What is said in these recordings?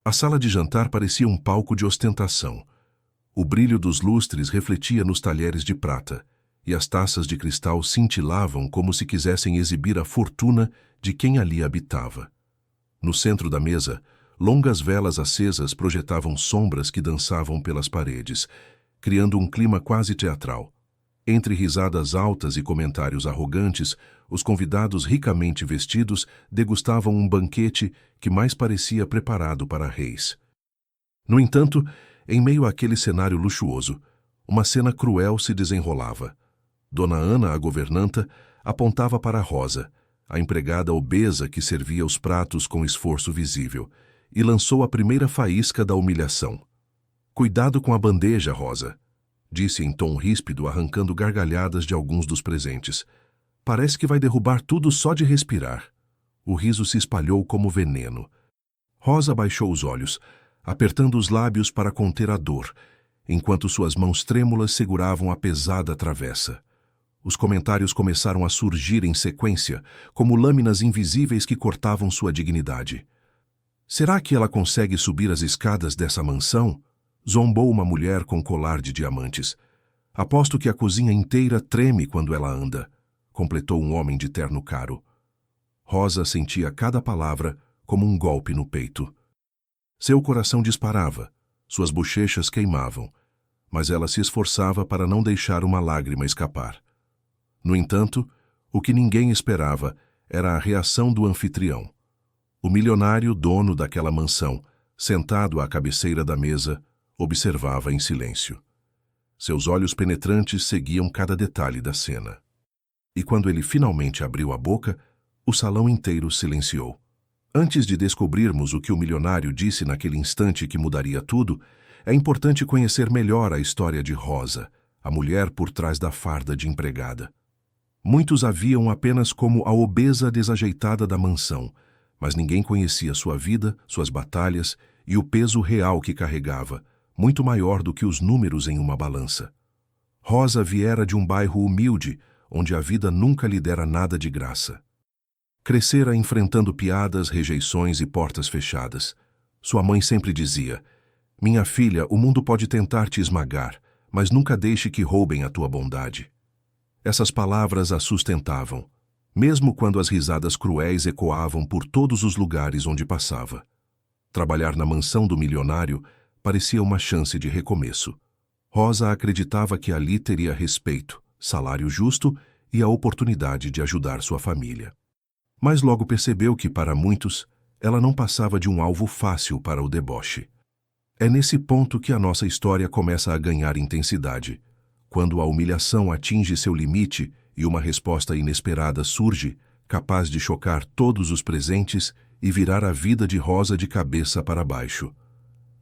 A sala de jantar parecia um palco de ostentação. O brilho dos lustres refletia nos talheres de prata, e as taças de cristal cintilavam como se quisessem exibir a fortuna de quem ali habitava. No centro da mesa, longas velas acesas projetavam sombras que dançavam pelas paredes, criando um clima quase teatral. Entre risadas altas e comentários arrogantes, os convidados ricamente vestidos degustavam um banquete que mais parecia preparado para reis. No entanto, em meio àquele cenário luxuoso, uma cena cruel se desenrolava. Dona Ana, a governanta, apontava para Rosa, a empregada obesa que servia os pratos com esforço visível, e lançou a primeira faísca da humilhação. "Cuidado com a bandeja, Rosa", disse em tom ríspido, arrancando gargalhadas de alguns dos presentes. "Parece que vai derrubar tudo só de respirar." O riso se espalhou como veneno. Rosa baixou os olhos, apertando os lábios para conter a dor, enquanto suas mãos trêmulas seguravam a pesada travessa. Os comentários começaram a surgir em sequência, como lâminas invisíveis que cortavam sua dignidade. "Será que ela consegue subir as escadas dessa mansão?" Zombou uma mulher com colar de diamantes. "Aposto que a cozinha inteira treme quando ela anda", completou um homem de terno caro. Rosa sentia cada palavra como um golpe no peito. Seu coração disparava, suas bochechas queimavam, mas ela se esforçava para não deixar uma lágrima escapar. No entanto, o que ninguém esperava era a reação do anfitrião. O milionário dono daquela mansão, sentado à cabeceira da mesa, observava em silêncio. Seus olhos penetrantes seguiam cada detalhe da cena. E quando ele finalmente abriu a boca, o salão inteiro silenciou. Antes de descobrirmos o que o milionário disse naquele instante que mudaria tudo, é importante conhecer melhor a história de Rosa, a mulher por trás da farda de empregada. Muitos a viam apenas como a obesa desajeitada da mansão, mas ninguém conhecia sua vida, suas batalhas e o peso real que carregava, muito maior do que os números em uma balança. Rosa viera de um bairro humilde, onde a vida nunca lhe dera nada de graça. Crescera enfrentando piadas, rejeições e portas fechadas. Sua mãe sempre dizia: "Minha filha, o mundo pode tentar te esmagar, mas nunca deixe que roubem a tua bondade." Essas palavras a sustentavam, mesmo quando as risadas cruéis ecoavam por todos os lugares onde passava. Trabalhar na mansão do milionário parecia uma chance de recomeço. Rosa acreditava que ali teria respeito, salário justo e a oportunidade de ajudar sua família. Mas logo percebeu que, para muitos, ela não passava de um alvo fácil para o deboche. É nesse ponto que a nossa história começa a ganhar intensidade, quando a humilhação atinge seu limite e uma resposta inesperada surge, capaz de chocar todos os presentes e virar a vida de Rosa de cabeça para baixo.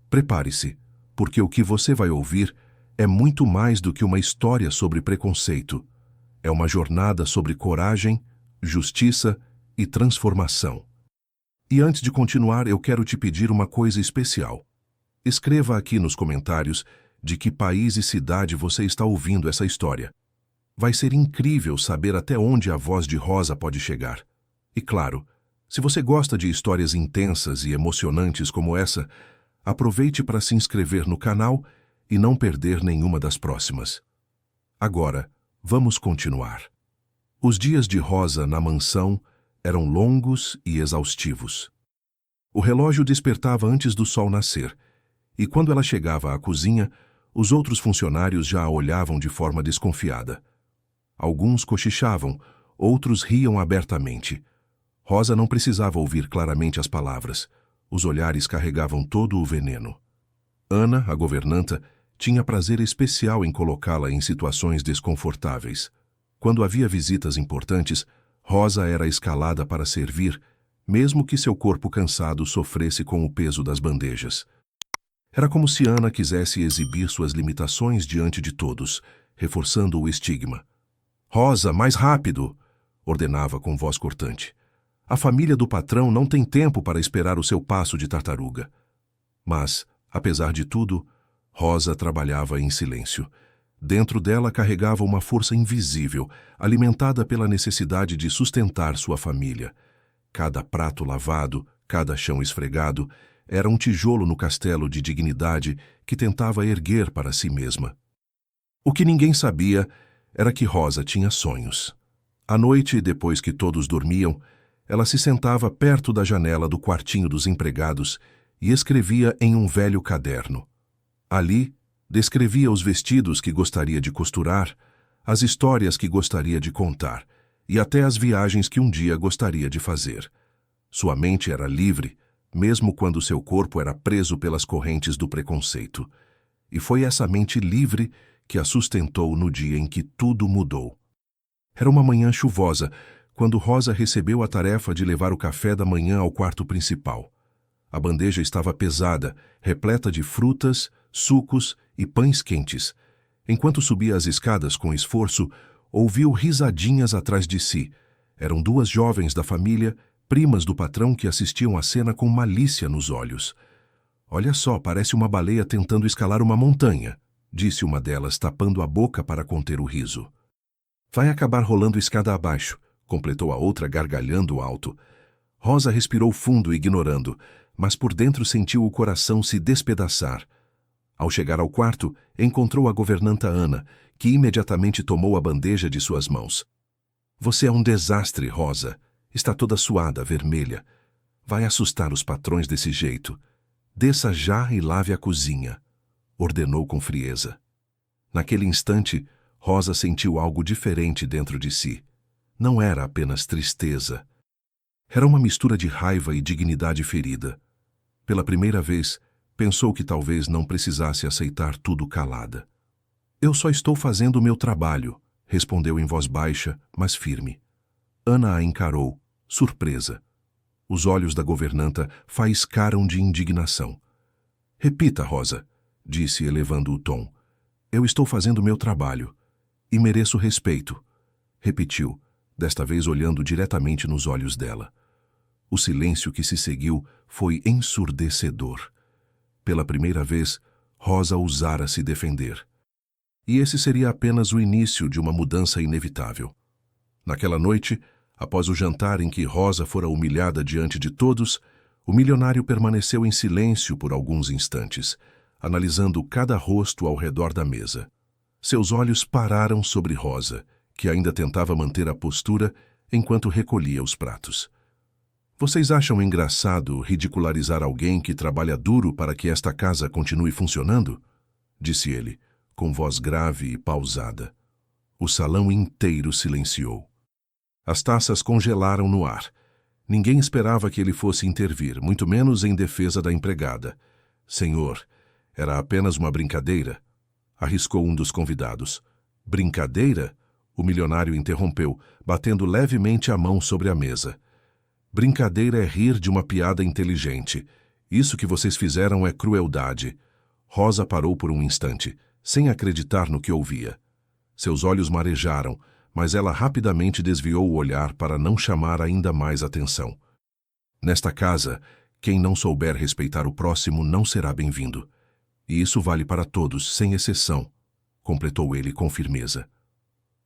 Prepare-se, porque o que você vai ouvir é muito mais do que uma história sobre preconceito. É uma jornada sobre coragem, justiça e transformação. E antes de continuar, eu quero te pedir uma coisa especial. Escreva aqui nos comentários de que país e cidade você está ouvindo essa história. Vai ser incrível saber até onde a voz de Rosa pode chegar. E claro, se você gosta de histórias intensas e emocionantes como essa, aproveite para se inscrever no canal e não perder nenhuma das próximas. Agora, vamos continuar. Os dias de Rosa na mansão eram longos e exaustivos. O relógio despertava antes do sol nascer, e quando ela chegava à cozinha, os outros funcionários já a olhavam de forma desconfiada. Alguns cochichavam, outros riam abertamente. Rosa não precisava ouvir claramente as palavras. Os olhares carregavam todo o veneno. Ana, a governanta, tinha prazer especial em colocá-la em situações desconfortáveis. Quando havia visitas importantes, Rosa era escalada para servir, mesmo que seu corpo cansado sofresse com o peso das bandejas. Era como se Ana quisesse exibir suas limitações diante de todos, reforçando o estigma. "Rosa, mais rápido!" ordenava com voz cortante. "A família do patrão não tem tempo para esperar o seu passo de tartaruga." Mas, apesar de tudo, Rosa trabalhava em silêncio. Dentro dela carregava uma força invisível, alimentada pela necessidade de sustentar sua família. Cada prato lavado, cada chão esfregado, era um tijolo no castelo de dignidade que tentava erguer para si mesma. O que ninguém sabia era que Rosa tinha sonhos. À noite, depois que todos dormiam, ela se sentava perto da janela do quartinho dos empregados e escrevia em um velho caderno. Ali, descrevia os vestidos que gostaria de costurar, as histórias que gostaria de contar e até as viagens que um dia gostaria de fazer. Sua mente era livre, mesmo quando seu corpo era preso pelas correntes do preconceito. E foi essa mente livre que a sustentou no dia em que tudo mudou. Era uma manhã chuvosa, quando Rosa recebeu a tarefa de levar o café da manhã ao quarto principal. A bandeja estava pesada, repleta de frutas, sucos e pães quentes. Enquanto subia as escadas com esforço, ouviu risadinhas atrás de si. Eram duas jovens da família, primas do patrão, que assistiam à cena com malícia nos olhos. "Olha só, parece uma baleia tentando escalar uma montanha", disse uma delas, tapando a boca para conter o riso. "Vai acabar rolando escada abaixo", completou a outra, gargalhando alto. Rosa respirou fundo, ignorando, mas por dentro sentiu o coração se despedaçar. Ao chegar ao quarto, encontrou a governanta Ana, que imediatamente tomou a bandeja de suas mãos. "Você é um desastre, Rosa. Está toda suada, vermelha. Vai assustar os patrões desse jeito. Desça já e lave a cozinha", ordenou com frieza. Naquele instante, Rosa sentiu algo diferente dentro de si. Não era apenas tristeza. Era uma mistura de raiva e dignidade ferida. Pela primeira vez, pensou que talvez não precisasse aceitar tudo calada. "Eu só estou fazendo o meu trabalho", respondeu em voz baixa, mas firme. Ana a encarou, surpresa. Os olhos da governanta faiscaram de indignação. "Repita, Rosa", disse, elevando o tom. "Eu estou fazendo o meu trabalho. E mereço respeito", repetiu, desta vez olhando diretamente nos olhos dela. O silêncio que se seguiu foi ensurdecedor. Pela primeira vez, Rosa ousara se defender. E esse seria apenas o início de uma mudança inevitável. Naquela noite, após o jantar em que Rosa fora humilhada diante de todos, o milionário permaneceu em silêncio por alguns instantes, analisando cada rosto ao redor da mesa. Seus olhos pararam sobre Rosa, que ainda tentava manter a postura enquanto recolhia os pratos. "Vocês acham engraçado ridicularizar alguém que trabalha duro para que esta casa continue funcionando?", disse ele, com voz grave e pausada. O salão inteiro silenciou. As taças congelaram no ar. Ninguém esperava que ele fosse intervir, muito menos em defesa da empregada. "Senhor, era apenas uma brincadeira", arriscou um dos convidados. "Brincadeira?", o milionário interrompeu, batendo levemente a mão sobre a mesa. "Brincadeira é rir de uma piada inteligente. Isso que vocês fizeram é crueldade." Rosa parou por um instante, sem acreditar no que ouvia. Seus olhos marejaram, mas ela rapidamente desviou o olhar para não chamar ainda mais atenção. "Nesta casa, quem não souber respeitar o próximo não será bem-vindo. E isso vale para todos, sem exceção", completou ele com firmeza.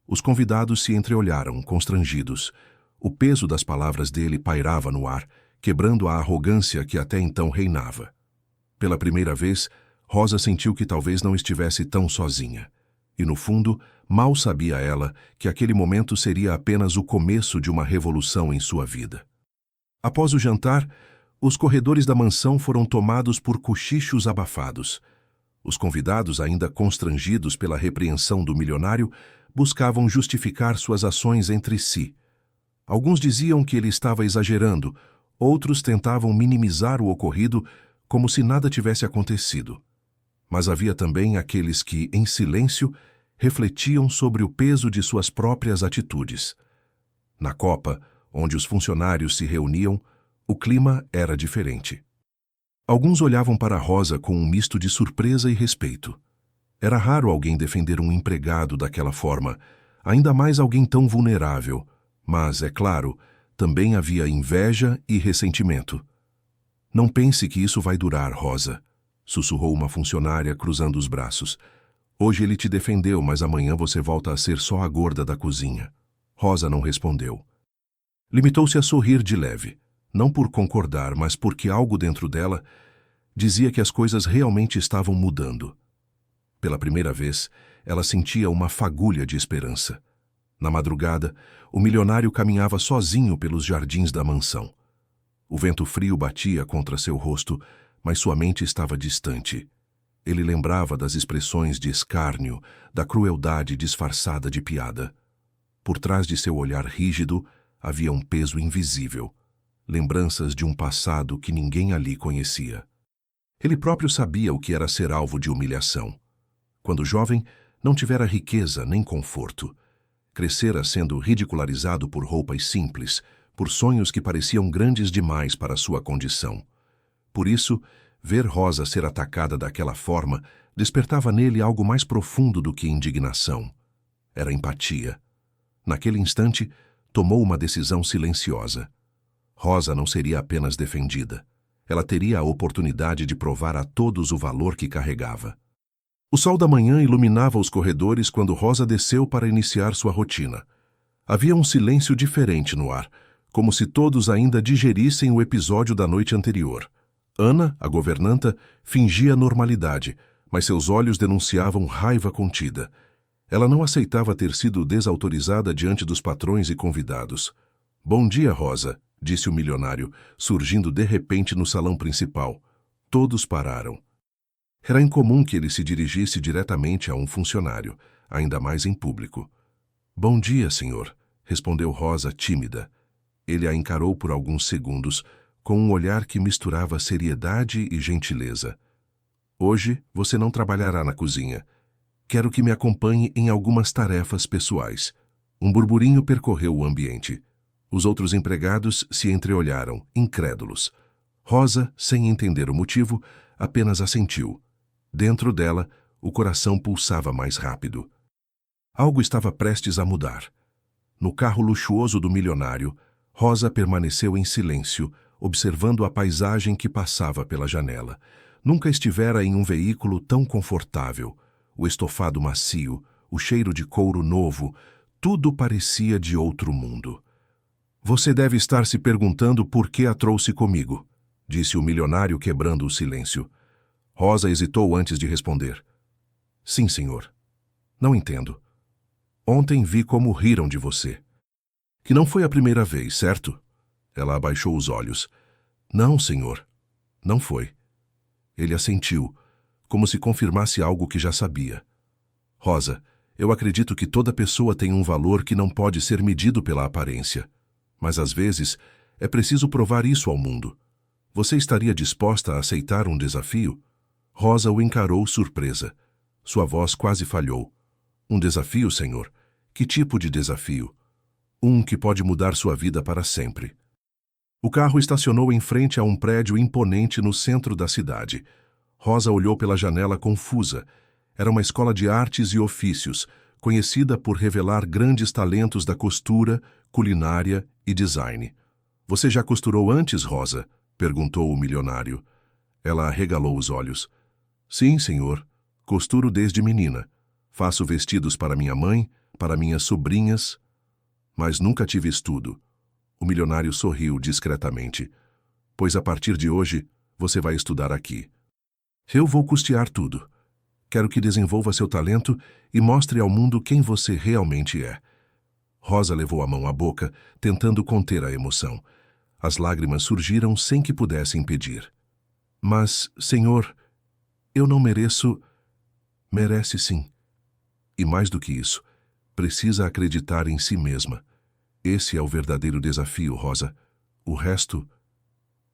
Os convidados se entreolharam, constrangidos. O peso das palavras dele pairava no ar, quebrando a arrogância que até então reinava. Pela primeira vez, Rosa sentiu que talvez não estivesse tão sozinha. E no fundo, mal sabia ela que aquele momento seria apenas o começo de uma revolução em sua vida. Após o jantar, os corredores da mansão foram tomados por cochichos abafados. Os convidados, ainda constrangidos pela repreensão do milionário, buscavam justificar suas ações entre si. Alguns diziam que ele estava exagerando, outros tentavam minimizar o ocorrido como se nada tivesse acontecido. Mas havia também aqueles que, em silêncio, refletiam sobre o peso de suas próprias atitudes. Na copa, onde os funcionários se reuniam, o clima era diferente. Alguns olhavam para Rosa com um misto de surpresa e respeito. Era raro alguém defender um empregado daquela forma, ainda mais alguém tão vulnerável. Mas, é claro, também havia inveja e ressentimento. "Não pense que isso vai durar, Rosa", sussurrou uma funcionária cruzando os braços. "Hoje ele te defendeu, mas amanhã você volta a ser só a gorda da cozinha." Rosa não respondeu. Limitou-se a sorrir de leve, não por concordar, mas porque algo dentro dela Dizia que as coisas realmente estavam mudando. Pela primeira vez, ela sentia uma fagulha de esperança. Na madrugada, o milionário caminhava sozinho pelos jardins da mansão. O vento frio batia contra seu rosto, mas sua mente estava distante. Ele lembrava das expressões de escárnio, da crueldade disfarçada de piada. Por trás de seu olhar rígido, havia um peso invisível, lembranças de um passado que ninguém ali conhecia. Ele próprio sabia o que era ser alvo de humilhação. Quando jovem, não tivera riqueza nem conforto. Crescera sendo ridicularizado por roupas simples, por sonhos que pareciam grandes demais para sua condição. Por isso, ver Rosa ser atacada daquela forma despertava nele algo mais profundo do que indignação. Era empatia. Naquele instante, tomou uma decisão silenciosa. Rosa não seria apenas defendida. Ela teria a oportunidade de provar a todos o valor que carregava. O sol da manhã iluminava os corredores quando Rosa desceu para iniciar sua rotina. Havia um silêncio diferente no ar, como se todos ainda digerissem o episódio da noite anterior. Ana, a governanta, fingia normalidade, mas seus olhos denunciavam raiva contida. Ela não aceitava ter sido desautorizada diante dos patrões e convidados. "Bom dia, Rosa", disse o milionário, surgindo de repente no salão principal. Todos pararam. Era incomum que ele se dirigisse diretamente a um funcionário, ainda mais em público. "Bom dia, senhor", respondeu Rosa, tímida. Ele a encarou por alguns segundos, com um olhar que misturava seriedade e gentileza. "Hoje você não trabalhará na cozinha. Quero que me acompanhe em algumas tarefas pessoais." Um burburinho percorreu o ambiente. Os outros empregados se entreolharam, incrédulos. Rosa, sem entender o motivo, apenas assentiu. Dentro dela, o coração pulsava mais rápido. Algo estava prestes a mudar. No carro luxuoso do milionário, Rosa permaneceu em silêncio, observando a paisagem que passava pela janela. Nunca estivera em um veículo tão confortável. O estofado macio, o cheiro de couro novo, tudo parecia de outro mundo. "Você deve estar se perguntando por que a trouxe comigo", disse o milionário quebrando o silêncio. Rosa hesitou antes de responder. "Sim, senhor. Não entendo. Ontem vi como riram de você. Que não foi a primeira vez, certo?" Ela abaixou os olhos. "Não, senhor. Não foi." Ele assentiu, como se confirmasse algo que já sabia. "Rosa, eu acredito que toda pessoa tem um valor que não pode ser medido pela aparência. Mas às vezes é preciso provar isso ao mundo. Você estaria disposta a aceitar um desafio?" Rosa o encarou surpresa. Sua voz quase falhou. "Um desafio, senhor? Que tipo de desafio?" "Um que pode mudar sua vida para sempre." O carro estacionou em frente a um prédio imponente no centro da cidade. Rosa olhou pela janela confusa. Era uma escola de artes e ofícios, conhecida por revelar grandes talentos da costura, culinária e design. "Você já costurou antes, Rosa?" perguntou o milionário. Ela arregalou os olhos. "Sim, senhor. Costuro desde menina. Faço vestidos para minha mãe, para minhas sobrinhas, mas nunca tive estudo." O milionário sorriu discretamente. "Pois a partir de hoje, você vai estudar aqui. Eu vou custear tudo. Quero que desenvolva seu talento e mostre ao mundo quem você realmente é." Rosa levou a mão à boca, tentando conter a emoção. As lágrimas surgiram sem que pudesse impedir. "Mas, senhor, eu não mereço..." "Merece sim. E mais do que isso, precisa acreditar em si mesma. Esse é o verdadeiro desafio, Rosa. O resto,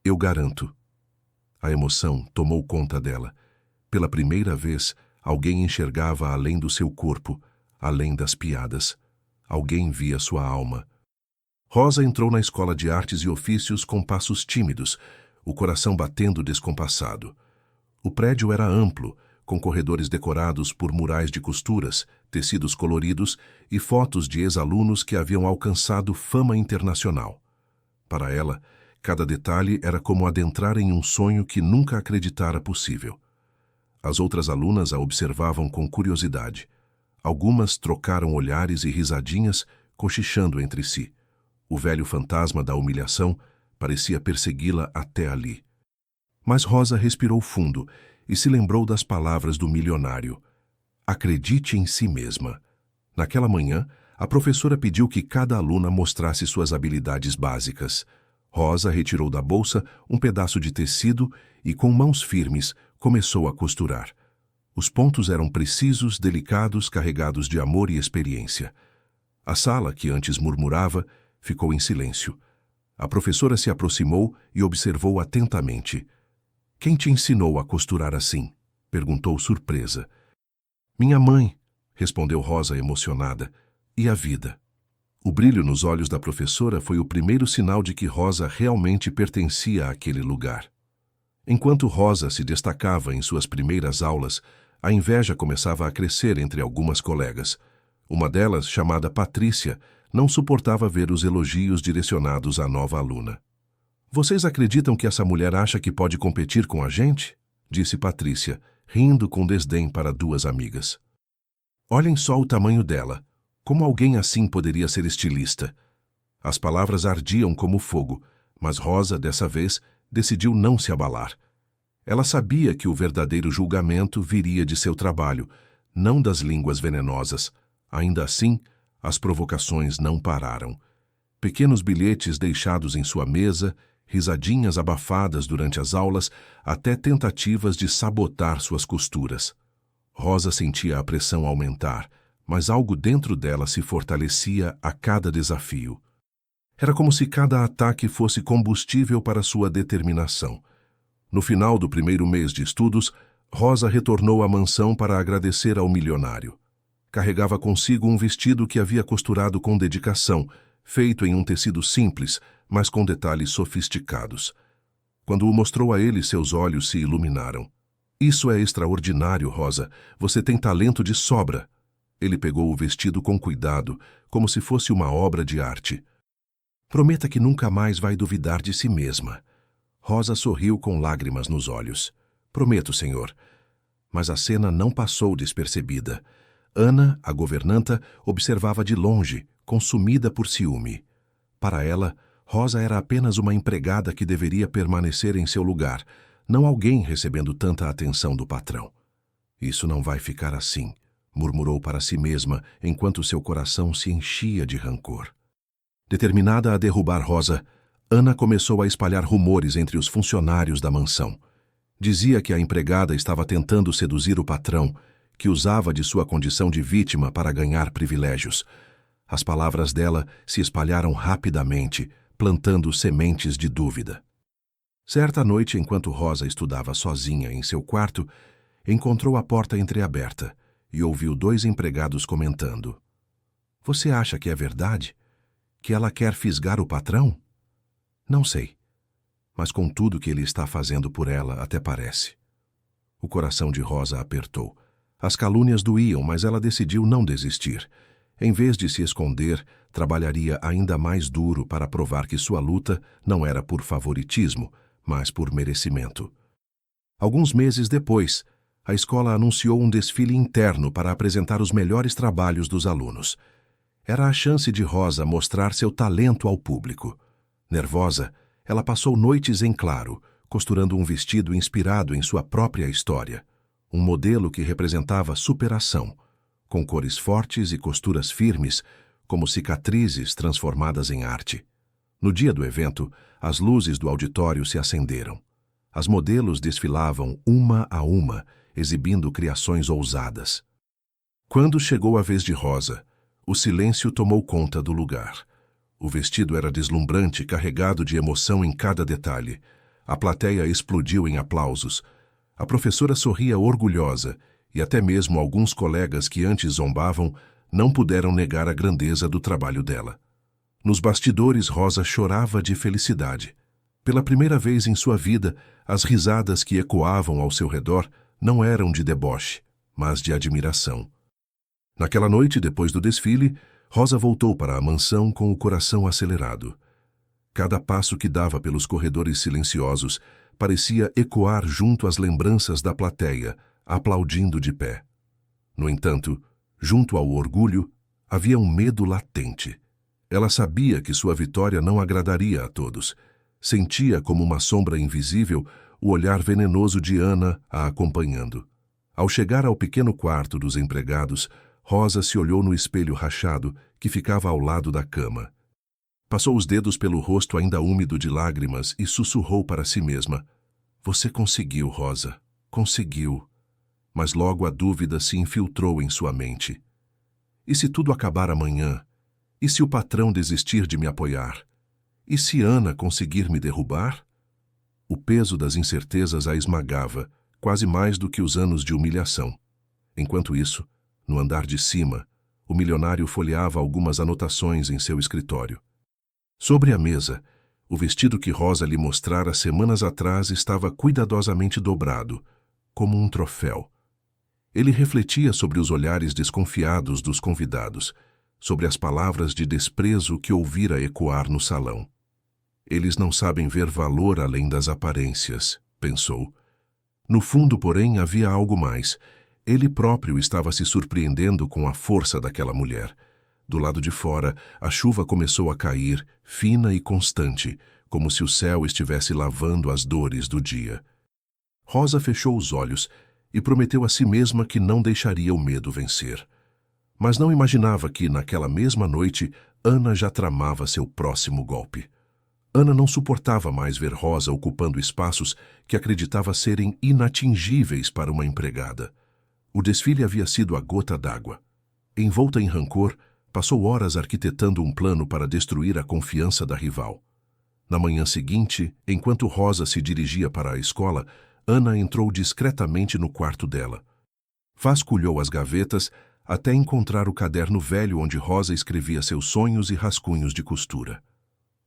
eu garanto." A emoção tomou conta dela. Pela primeira vez, alguém enxergava além do seu corpo, além das piadas. Alguém via sua alma. Rosa entrou na escola de artes e ofícios com passos tímidos, o coração batendo descompassado. O prédio era amplo, com corredores decorados por murais de costuras, tecidos coloridos e fotos de ex-alunos que haviam alcançado fama internacional. Para ela, cada detalhe era como adentrar em um sonho que nunca acreditara possível. As outras alunas a observavam com curiosidade. Algumas trocaram olhares e risadinhas, cochichando entre si. O velho fantasma da humilhação parecia persegui-la até ali. Mas Rosa respirou fundo e se lembrou das palavras do milionário. Acredite em si mesma. Naquela manhã, a professora pediu que cada aluna mostrasse suas habilidades básicas. Rosa retirou da bolsa um pedaço de tecido e, com mãos firmes, começou a costurar. Os pontos eram precisos, delicados, carregados de amor e experiência. A sala, que antes murmurava, ficou em silêncio. A professora se aproximou e observou atentamente. "Quem te ensinou a costurar assim?" perguntou surpresa. "Minha mãe", respondeu Rosa emocionada. "E a vida?" O brilho nos olhos da professora foi o primeiro sinal de que Rosa realmente pertencia àquele lugar. Enquanto Rosa se destacava em suas primeiras aulas, a inveja começava a crescer entre algumas colegas. Uma delas, chamada Patrícia, não suportava ver os elogios direcionados à nova aluna. "Vocês acreditam que essa mulher acha que pode competir com a gente?" disse Patrícia, rindo com desdém para duas amigas. "Olhem só o tamanho dela. Como alguém assim poderia ser estilista?" As palavras ardiam como fogo, mas Rosa, dessa vez, decidiu não se abalar. Ela sabia que o verdadeiro julgamento viria de seu trabalho, não das línguas venenosas. Ainda assim, as provocações não pararam. Pequenos bilhetes deixados em sua mesa, risadinhas abafadas durante as aulas, até tentativas de sabotar suas costuras. Rosa sentia a pressão aumentar, mas algo dentro dela se fortalecia a cada desafio. Era como se cada ataque fosse combustível para sua determinação. No final do primeiro mês de estudos, Rosa retornou à mansão para agradecer ao milionário. Carregava consigo um vestido que havia costurado com dedicação, feito em um tecido simples, mas com detalhes sofisticados. Quando o mostrou a ele, seus olhos se iluminaram. "Isso é extraordinário, Rosa. Você tem talento de sobra." Ele pegou o vestido com cuidado, como se fosse uma obra de arte. "Prometa que nunca mais vai duvidar de si mesma." Rosa sorriu com lágrimas nos olhos. "Prometo, senhor." Mas a cena não passou despercebida. Ana, a governanta, observava de longe, consumida por ciúme. Para ela, Rosa era apenas uma empregada que deveria permanecer em seu lugar, não alguém recebendo tanta atenção do patrão. "Isso não vai ficar assim", murmurou para si mesma, enquanto seu coração se enchia de rancor. Determinada a derrubar Rosa, Ana começou a espalhar rumores entre os funcionários da mansão. Dizia que a empregada estava tentando seduzir o patrão, que usava de sua condição de vítima para ganhar privilégios. As palavras dela se espalharam rapidamente, plantando sementes de dúvida. Certa noite, enquanto Rosa estudava sozinha em seu quarto, encontrou a porta entreaberta e ouviu dois empregados comentando. "Você acha que é verdade? Que ela quer fisgar o patrão?" "Não sei, mas com tudo que ele está fazendo por ela, até parece." O coração de Rosa apertou. As calúnias doíam, mas ela decidiu não desistir. Em vez de se esconder, trabalharia ainda mais duro para provar que sua luta não era por favoritismo, mas por merecimento. Alguns meses depois, a escola anunciou um desfile interno para apresentar os melhores trabalhos dos alunos. Era a chance de Rosa mostrar seu talento ao público. Nervosa, ela passou noites em claro, costurando um vestido inspirado em sua própria história. Um modelo que representava superação, com cores fortes e costuras firmes, como cicatrizes transformadas em arte. No dia do evento, as luzes do auditório se acenderam. As modelos desfilavam uma a uma, exibindo criações ousadas. Quando chegou a vez de Rosa, o silêncio tomou conta do lugar. O vestido era deslumbrante, carregado de emoção em cada detalhe. A plateia explodiu em aplausos. A professora sorria orgulhosa, e até mesmo alguns colegas que antes zombavam não puderam negar a grandeza do trabalho dela. Nos bastidores, Rosa chorava de felicidade. Pela primeira vez em sua vida, as risadas que ecoavam ao seu redor não eram de deboche, mas de admiração. Naquela noite, depois do desfile, Rosa voltou para a mansão com o coração acelerado. Cada passo que dava pelos corredores silenciosos parecia ecoar junto às lembranças da plateia, aplaudindo de pé. No entanto, junto ao orgulho, havia um medo latente. Ela sabia que sua vitória não agradaria a todos. Sentia como uma sombra invisível o olhar venenoso de Ana a acompanhando. Ao chegar ao pequeno quarto dos empregados, Rosa se olhou no espelho rachado que ficava ao lado da cama. Passou os dedos pelo rosto ainda úmido de lágrimas e sussurrou para si mesma: "Você conseguiu, Rosa, conseguiu." Mas logo a dúvida se infiltrou em sua mente. E se tudo acabar amanhã? E se o patrão desistir de me apoiar? E se Ana conseguir me derrubar? O peso das incertezas a esmagava, quase mais do que os anos de humilhação. Enquanto isso, no andar de cima, o milionário folheava algumas anotações em seu escritório. Sobre a mesa, o vestido que Rosa lhe mostrara semanas atrás estava cuidadosamente dobrado, como um troféu. Ele refletia sobre os olhares desconfiados dos convidados, sobre as palavras de desprezo que ouvira ecoar no salão. Eles não sabem ver valor além das aparências, pensou. No fundo, porém, havia algo mais. Ele próprio estava se surpreendendo com a força daquela mulher. Do lado de fora, a chuva começou a cair, fina e constante, como se o céu estivesse lavando as dores do dia. Rosa fechou os olhos e prometeu a si mesma que não deixaria o medo vencer. Mas não imaginava que, naquela mesma noite, Ana já tramava seu próximo golpe. Ana não suportava mais ver Rosa ocupando espaços que acreditava serem inatingíveis para uma empregada. O desfile havia sido a gota d'água. Envolta em rancor, passou horas arquitetando um plano para destruir a confiança da rival. Na manhã seguinte, enquanto Rosa se dirigia para a escola, Ana entrou discretamente no quarto dela. Vasculhou as gavetas até encontrar o caderno velho onde Rosa escrevia seus sonhos e rascunhos de costura.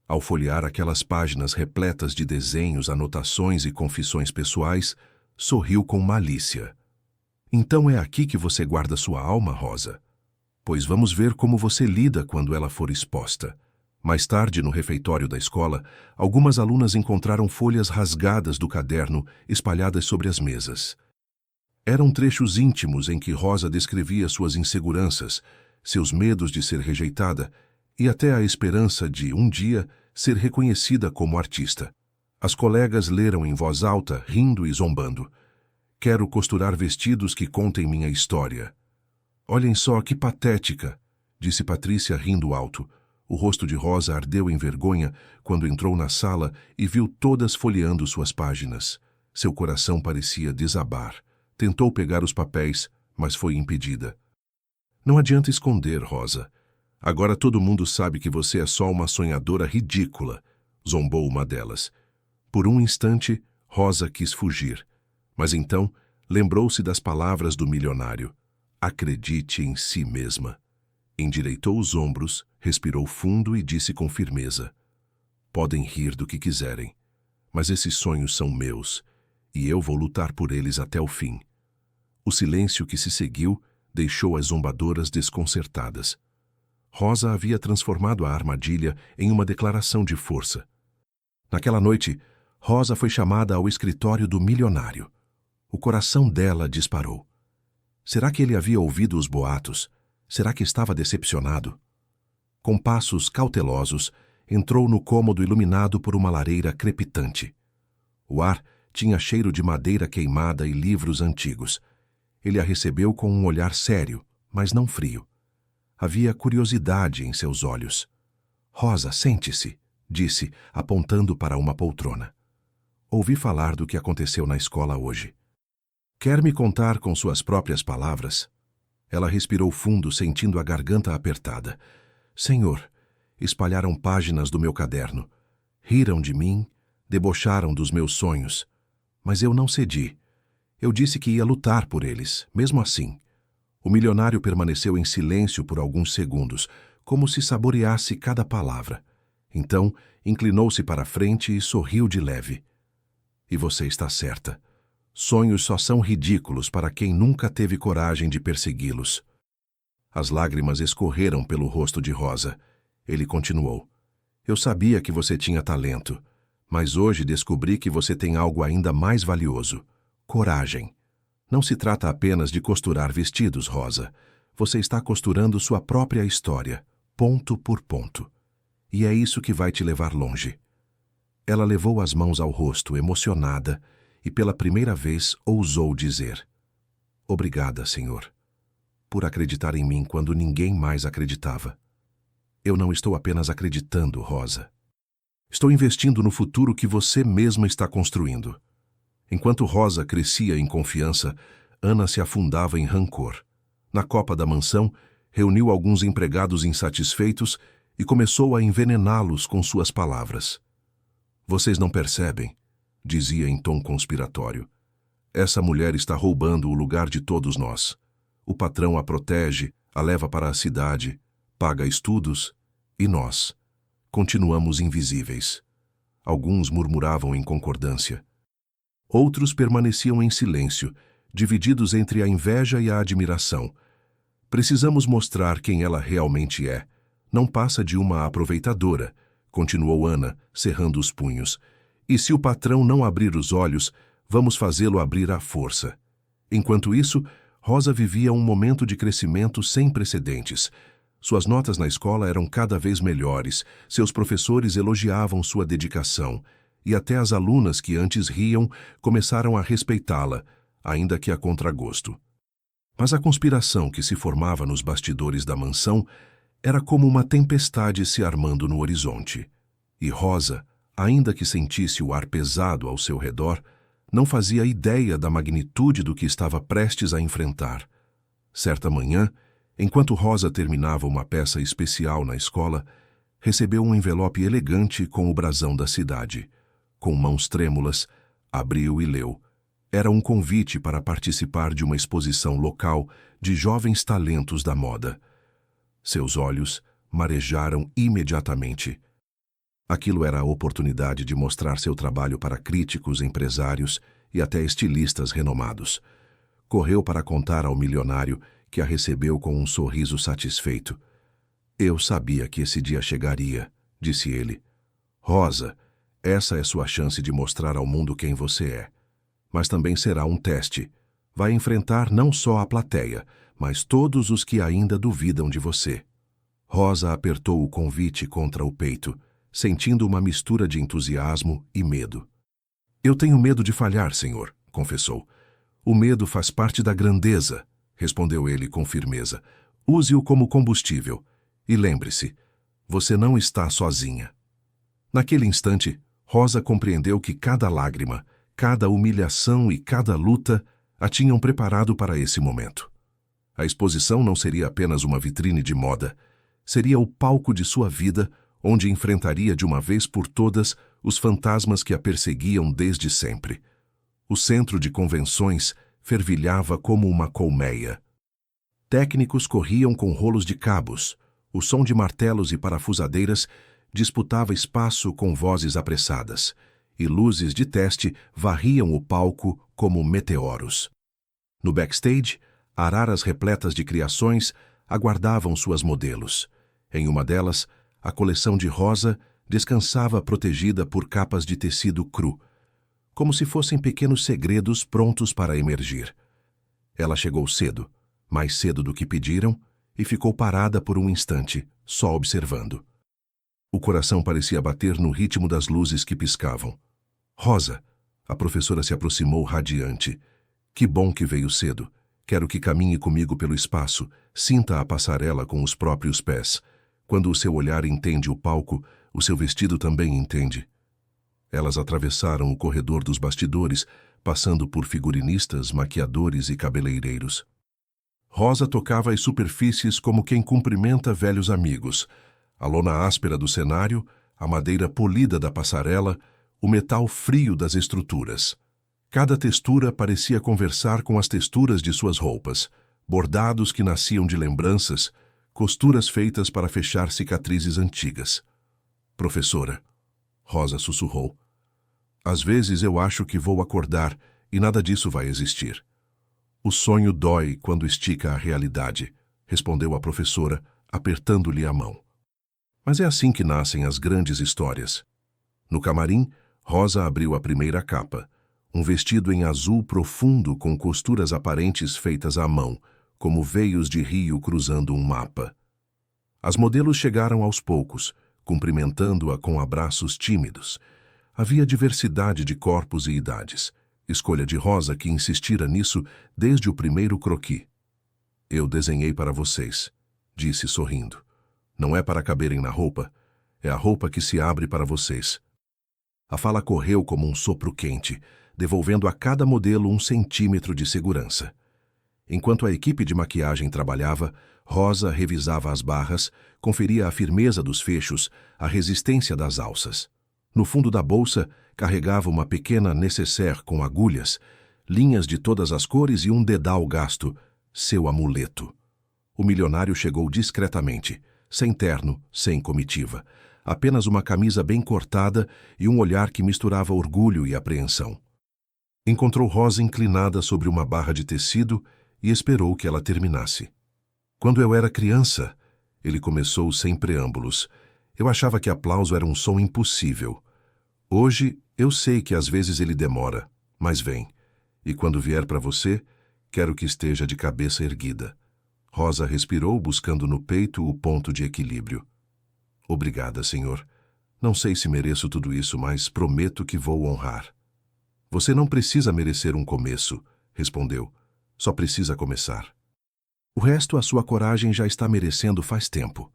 Ao folhear aquelas páginas repletas de desenhos, anotações e confissões pessoais, sorriu com malícia. "Então é aqui que você guarda sua alma, Rosa? Pois vamos ver como você lida quando ela for exposta." Mais tarde, no refeitório da escola, algumas alunas encontraram folhas rasgadas do caderno espalhadas sobre as mesas. Eram trechos íntimos em que Rosa descrevia suas inseguranças, seus medos de ser rejeitada e até a esperança de, um dia, ser reconhecida como artista. As colegas leram em voz alta, rindo e zombando. "Quero costurar vestidos que contem minha história." "Olhem só que patética", disse Patrícia rindo alto. O rosto de Rosa ardeu em vergonha quando entrou na sala e viu todas folheando suas páginas. Seu coração parecia desabar. Tentou pegar os papéis, mas foi impedida. "Não adianta esconder, Rosa. Agora todo mundo sabe que você é só uma sonhadora ridícula", zombou uma delas. Por um instante, Rosa quis fugir. Mas então, lembrou-se das palavras do milionário. "Acredite em si mesma." Endireitou os ombros, respirou fundo e disse com firmeza: "Podem rir do que quiserem, mas esses sonhos são meus, e eu vou lutar por eles até o fim." O silêncio que se seguiu deixou as zombadoras desconcertadas. Rosa havia transformado a armadilha em uma declaração de força. Naquela noite, Rosa foi chamada ao escritório do milionário. O coração dela disparou. Será que ele havia ouvido os boatos? Será que estava decepcionado? Com passos cautelosos, entrou no cômodo iluminado por uma lareira crepitante. O ar tinha cheiro de madeira queimada e livros antigos. Ele a recebeu com um olhar sério, mas não frio. Havia curiosidade em seus olhos. "Rosa, sente-se", disse, apontando para uma poltrona. "Ouvi falar do que aconteceu na escola hoje. Quer me contar com suas próprias palavras?" Ela respirou fundo, sentindo a garganta apertada. "Senhor, espalharam páginas do meu caderno. Riram de mim, debocharam dos meus sonhos. Mas eu não cedi. Eu disse que ia lutar por eles, mesmo assim." O milionário permaneceu em silêncio por alguns segundos, como se saboreasse cada palavra. Então, inclinou-se para a frente e sorriu de leve. "E você está certa. Sonhos só são ridículos para quem nunca teve coragem de persegui-los." As lágrimas escorreram pelo rosto de Rosa. Ele continuou: "Eu sabia que você tinha talento, mas hoje descobri que você tem algo ainda mais valioso: coragem. Não se trata apenas de costurar vestidos, Rosa. Você está costurando sua própria história, ponto por ponto. E é isso que vai te levar longe." Ela levou as mãos ao rosto, emocionada, e pela primeira vez ousou dizer: "Obrigada, Senhor, por acreditar em mim quando ninguém mais acreditava. Eu não estou apenas acreditando, Rosa. Estou investindo no futuro que você mesma está construindo." Enquanto Rosa crescia em confiança, Ana se afundava em rancor. Na copa da mansão, reuniu alguns empregados insatisfeitos e começou a envenená-los com suas palavras. "Vocês não percebem", dizia em tom conspiratório. "Essa mulher está roubando o lugar de todos nós. O patrão a protege, a leva para a cidade, paga estudos, e nós continuamos invisíveis." Alguns murmuravam em concordância. Outros permaneciam em silêncio, divididos entre a inveja e a admiração. "Precisamos mostrar quem ela realmente é. Não passa de uma aproveitadora", continuou Ana, cerrando os punhos. "E se o patrão não abrir os olhos, vamos fazê-lo abrir à força." Enquanto isso, Rosa vivia um momento de crescimento sem precedentes. Suas notas na escola eram cada vez melhores, seus professores elogiavam sua dedicação, e até as alunas que antes riam começaram a respeitá-la, ainda que a contragosto. Mas a conspiração que se formava nos bastidores da mansão era como uma tempestade se armando no horizonte. E Rosa, ainda que sentisse o ar pesado ao seu redor, não fazia ideia da magnitude do que estava prestes a enfrentar. Certa manhã, enquanto Rosa terminava uma peça especial na escola, recebeu um envelope elegante com o brasão da cidade. Com mãos trêmulas, abriu e leu. Era um convite para participar de uma exposição local de jovens talentos da moda. Seus olhos marejaram imediatamente. Aquilo era a oportunidade de mostrar seu trabalho para críticos, empresários e até estilistas renomados. Correu para contar ao milionário, que a recebeu com um sorriso satisfeito. "Eu sabia que esse dia chegaria", disse ele. "Rosa, essa é sua chance de mostrar ao mundo quem você é. Mas também será um teste. Vai enfrentar não só a plateia, mas todos os que ainda duvidam de você." Rosa apertou o convite contra o peito, sentindo uma mistura de entusiasmo e medo. "Eu tenho medo de falhar, senhor", confessou. "O medo faz parte da grandeza", respondeu ele com firmeza. "Use-o como combustível. E lembre-se, você não está sozinha." Naquele instante, Rosa compreendeu que cada lágrima, cada humilhação e cada luta a tinham preparado para esse momento. A exposição não seria apenas uma vitrine de moda, seria o palco de sua vida, onde enfrentaria de uma vez por todas os fantasmas que a perseguiam desde sempre. O centro de convenções fervilhava como uma colmeia. Técnicos corriam com rolos de cabos, o som de martelos e parafusadeiras disputava espaço com vozes apressadas, e luzes de teste varriam o palco como meteoros. No backstage, araras repletas de criações aguardavam suas modelos. Em uma delas, a coleção de Rosa descansava protegida por capas de tecido cru, como se fossem pequenos segredos prontos para emergir. Ela chegou cedo, mais cedo do que pediram, e ficou parada por um instante, só observando. O coração parecia bater no ritmo das luzes que piscavam. "Rosa", a professora se aproximou radiante. "Que bom que veio cedo. Quero que caminhe comigo pelo espaço, sinta a passarela com os próprios pés. Quando o seu olhar entende o palco, o seu vestido também entende." Elas atravessaram o corredor dos bastidores, passando por figurinistas, maquiadores e cabeleireiros. Rosa tocava as superfícies como quem cumprimenta velhos amigos. A lona áspera do cenário, a madeira polida da passarela, o metal frio das estruturas. Cada textura parecia conversar com as texturas de suas roupas, bordados que nasciam de lembranças, costuras feitas para fechar cicatrizes antigas. "Professora", Rosa sussurrou, "às vezes eu acho que vou acordar e nada disso vai existir." "O sonho dói quando estica a realidade", respondeu a professora, apertando-lhe a mão. Mas é assim que nascem as grandes histórias. No camarim, Rosa abriu a primeira capa, um vestido em azul profundo com costuras aparentes feitas à mão, como veios de rio cruzando um mapa. As modelos chegaram aos poucos, cumprimentando-a com abraços tímidos. Havia diversidade de corpos e idades, escolha de Rosa, que insistira nisso desde o primeiro croquis. Eu desenhei para vocês, disse sorrindo. Não é para caberem na roupa, é a roupa que se abre para vocês. A fala correu como um sopro quente, devolvendo a cada modelo 1 centímetro de segurança. Enquanto a equipe de maquiagem trabalhava, Rosa revisava as barras, conferia a firmeza dos fechos, a resistência das alças. No fundo da bolsa, carregava uma pequena nécessaire com agulhas, linhas de todas as cores e um dedal gasto, seu amuleto. O milionário chegou discretamente, sem terno, sem comitiva, apenas uma camisa bem cortada e um olhar que misturava orgulho e apreensão. Encontrou Rosa inclinada sobre uma barra de tecido e esperou que ela terminasse. Quando eu era criança, ele começou sem preâmbulos. Eu achava que aplauso era um som impossível. Hoje, eu sei que às vezes ele demora, mas vem. E quando vier para você, quero que esteja de cabeça erguida. Rosa respirou, buscando no peito o ponto de equilíbrio. Obrigada, senhor. Não sei se mereço tudo isso, mas prometo que vou honrar. Você não precisa merecer um começo, respondeu. Só precisa começar. O resto a sua coragem já está merecendo faz tempo.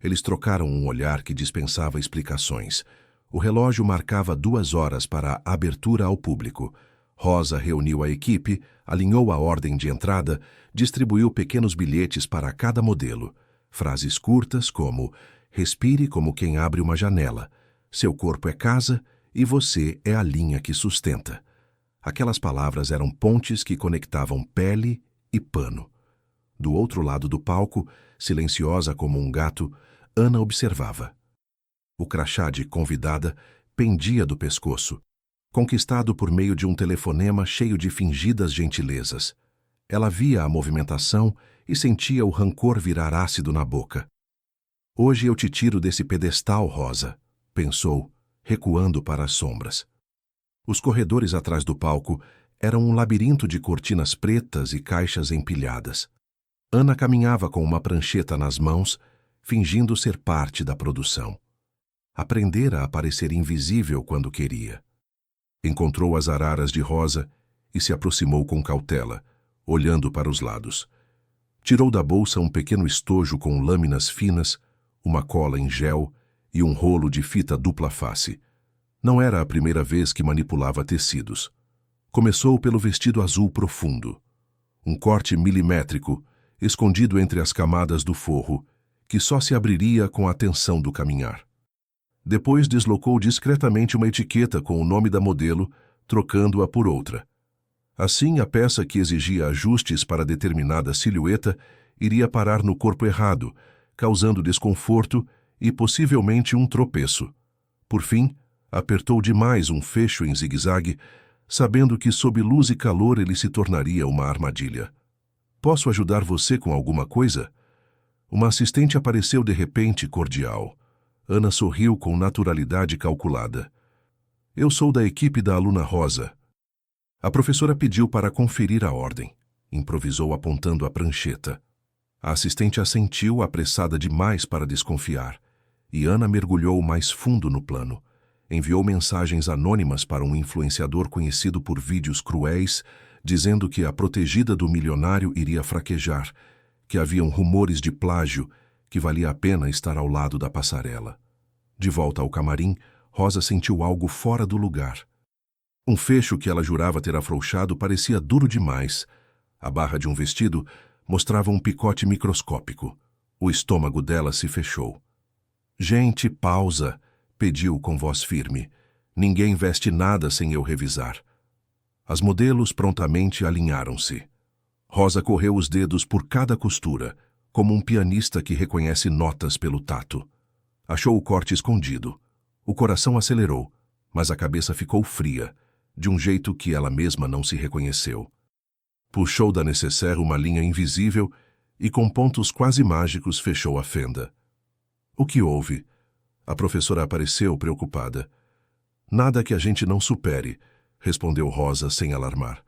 Eles trocaram um olhar que dispensava explicações. O relógio marcava 2 horas para a abertura ao público. Rosa reuniu a equipe, alinhou a ordem de entrada, distribuiu pequenos bilhetes para cada modelo. Frases curtas como: respire como quem abre uma janela. Seu corpo é casa e você é a linha que sustenta. Aquelas palavras eram pontes que conectavam pele e pano. Do outro lado do palco, silenciosa como um gato, Ana observava. O crachá de convidada pendia do pescoço, conquistado por meio de um telefonema cheio de fingidas gentilezas. Ela via a movimentação e sentia o rancor virar ácido na boca. Hoje eu te tiro desse pedestal, Rosa, pensou, recuando para as sombras. Os corredores atrás do palco eram um labirinto de cortinas pretas e caixas empilhadas. Ana caminhava com uma prancheta nas mãos, fingindo ser parte da produção. Aprendera a parecer invisível quando queria. Encontrou as araras de Rosa e se aproximou com cautela, olhando para os lados. Tirou da bolsa um pequeno estojo com lâminas finas, uma cola em gel e um rolo de fita dupla face. Não era a primeira vez que manipulava tecidos. Começou pelo vestido azul profundo. Um corte milimétrico, escondido entre as camadas do forro, que só se abriria com a tensão do caminhar. Depois deslocou discretamente uma etiqueta com o nome da modelo, trocando-a por outra. Assim, a peça que exigia ajustes para determinada silhueta iria parar no corpo errado, causando desconforto e possivelmente um tropeço. Por fim, apertou demais um fecho em zigue-zague, sabendo que sob luz e calor ele se tornaria uma armadilha. Posso ajudar você com alguma coisa? Uma assistente apareceu de repente, cordial. Ana sorriu com naturalidade calculada. Eu sou da equipe da aluna Rosa. A professora pediu para conferir a ordem. Improvisou apontando a prancheta. A assistente assentiu, apressada demais para desconfiar, e Ana mergulhou mais fundo no plano. Enviou mensagens anônimas para um influenciador conhecido por vídeos cruéis, dizendo que a protegida do milionário iria fraquejar, que haviam rumores de plágio, que valia a pena estar ao lado da passarela. De volta ao camarim, Rosa sentiu algo fora do lugar. Um fecho que ela jurava ter afrouxado parecia duro demais. A barra de um vestido mostrava um picote microscópico. O estômago dela se fechou. Gente, pausa, pediu com voz firme. Ninguém veste nada sem eu revisar. As modelos prontamente alinharam-se. Rosa correu os dedos por cada costura, como um pianista que reconhece notas pelo tato. Achou o corte escondido. O coração acelerou, mas a cabeça ficou fria, de um jeito que ela mesma não se reconheceu. Puxou da nécessaire uma linha invisível e, com pontos quase mágicos, fechou a fenda. O que houve? A professora apareceu, preocupada. Nada que a gente não supere, respondeu Rosa sem alarmar.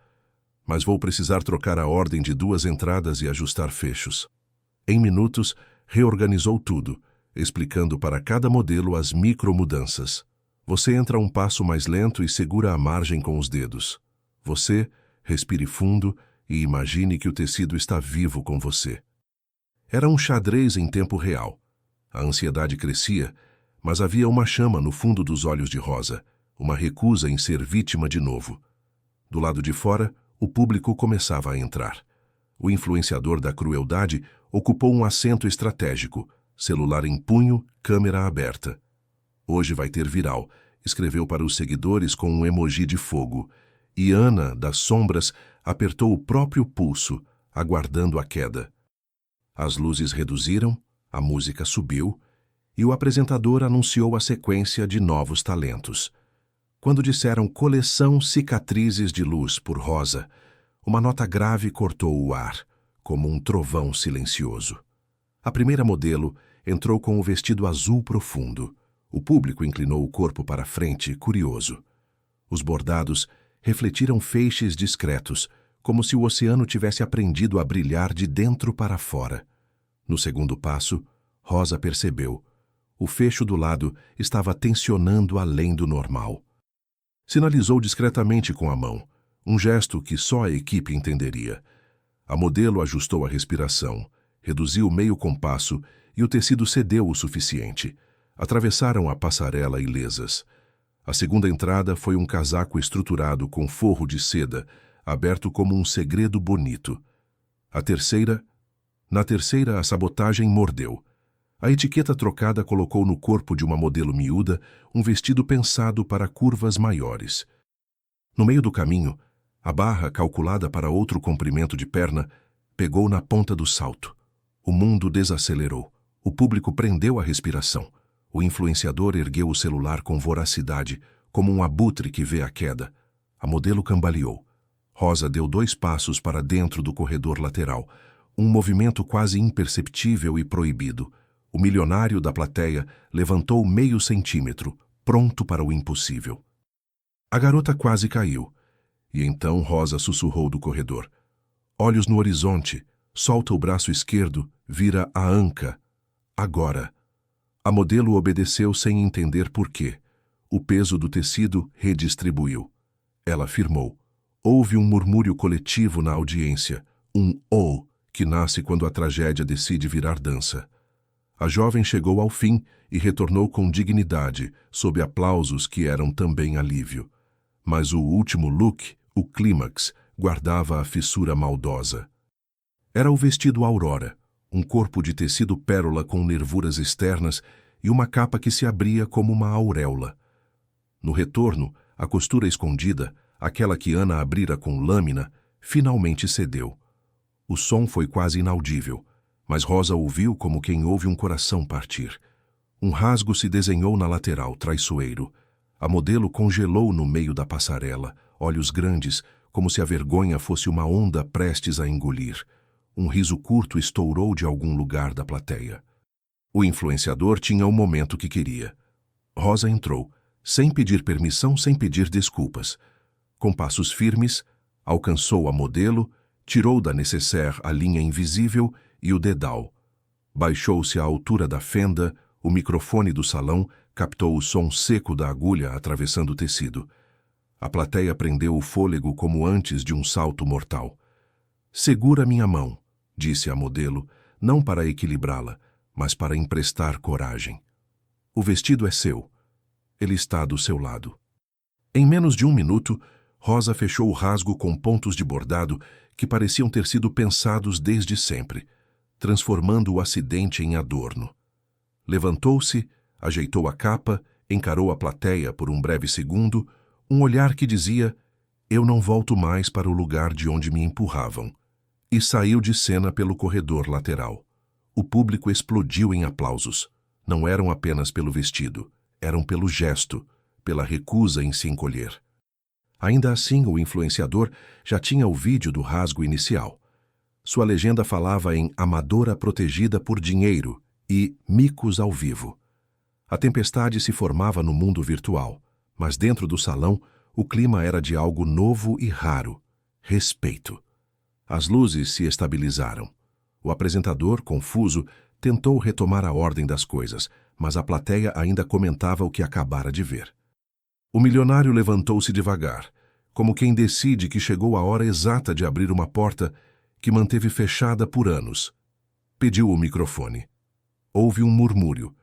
Mas vou precisar trocar a ordem de 2 entradas e ajustar fechos. Em minutos, reorganizou tudo, explicando para cada modelo as micromudanças. Você entra um passo mais lento e segura a margem com os dedos. Você, respire fundo e imagine que o tecido está vivo com você. Era um xadrez em tempo real. A ansiedade crescia, mas havia uma chama no fundo dos olhos de Rosa, uma recusa em ser vítima de novo. Do lado de fora, o público começava a entrar. O influenciador da crueldade ocupou um assento estratégico, celular em punho, câmera aberta. Hoje vai ter viral, escreveu para os seguidores com um emoji de fogo. E Ana, das sombras, apertou o próprio pulso, aguardando a queda. As luzes reduziram, a música subiu, e o apresentador anunciou a sequência de novos talentos. Quando disseram coleção Cicatrizes de Luz por Rosa, uma nota grave cortou o ar, como um trovão silencioso. A primeira modelo entrou com o vestido azul profundo. O público inclinou o corpo para frente, curioso. Os bordados refletiram feixes discretos, como se o oceano tivesse aprendido a brilhar de dentro para fora. No segundo passo, Rosa percebeu. O fecho do lado estava tensionando além do normal. Sinalizou discretamente com a mão, um gesto que só a equipe entenderia. A modelo ajustou a respiração, reduziu meio compasso e o tecido cedeu o suficiente. Atravessaram a passarela ilesas. A segunda entrada foi um casaco estruturado com forro de seda, aberto como um segredo bonito. Na terceira, a sabotagem mordeu. A etiqueta trocada colocou no corpo de uma modelo miúda um vestido pensado para curvas maiores. No meio do caminho, a barra, calculada para outro comprimento de perna, pegou na ponta do salto. O mundo desacelerou. O público prendeu a respiração. O influenciador ergueu o celular com voracidade, como um abutre que vê a queda. A modelo cambaleou. Rosa deu 2 passos para dentro do corredor lateral, um movimento quase imperceptível e proibido. O milionário da plateia levantou meio centímetro, pronto para o impossível. A garota quase caiu. E então Rosa sussurrou do corredor. Olhos no horizonte, solta o braço esquerdo, vira a anca. Agora. A modelo obedeceu sem entender por quê. O peso do tecido redistribuiu. Ela firmou. Houve um murmúrio coletivo na audiência, um "oh", que nasce quando a tragédia decide virar dança. A jovem chegou ao fim e retornou com dignidade, sob aplausos que eram também alívio. Mas o último look, o clímax, guardava a fissura maldosa. Era o vestido Aurora, um corpo de tecido pérola com nervuras externas e uma capa que se abria como uma auréola. No retorno, a costura escondida, aquela que Ana abrira com lâmina, finalmente cedeu. O som foi quase inaudível, mas Rosa ouviu como quem ouve um coração partir. Um rasgo se desenhou na lateral, traiçoeiro. A modelo congelou no meio da passarela, olhos grandes, como se a vergonha fosse uma onda prestes a engolir. Um riso curto estourou de algum lugar da plateia. O influenciador tinha o momento que queria. Rosa entrou, sem pedir permissão, sem pedir desculpas. Com passos firmes, alcançou a modelo, tirou da nécessaire a linha invisível e o dedal. Baixou-se à altura da fenda, o microfone do salão captou o som seco da agulha atravessando o tecido. A plateia prendeu o fôlego como antes de um salto mortal. Segura minha mão, disse a modelo, não para equilibrá-la, mas para emprestar coragem. O vestido é seu. Ele está do seu lado. Em menos de 1 minuto, Rosa fechou o rasgo com pontos de bordado que pareciam ter sido pensados desde sempre, transformando o acidente em adorno. Levantou-se, ajeitou a capa, encarou a plateia por um breve segundo, um olhar que dizia, eu não volto mais para o lugar de onde me empurravam, e saiu de cena pelo corredor lateral. O público explodiu em aplausos. Não eram apenas pelo vestido, eram pelo gesto, pela recusa em se encolher. Ainda assim, o influenciador já tinha o vídeo do rasgo inicial. Sua legenda falava em amadora protegida por dinheiro e micos ao vivo. A tempestade se formava no mundo virtual, mas dentro do salão o clima era de algo novo e raro: respeito. As luzes se estabilizaram. O apresentador, confuso, tentou retomar a ordem das coisas, mas a plateia ainda comentava o que acabara de ver. O milionário levantou-se devagar, como quem decide que chegou a hora exata de abrir uma porta que manteve fechada por anos. Pediu o microfone. Houve um murmúrio.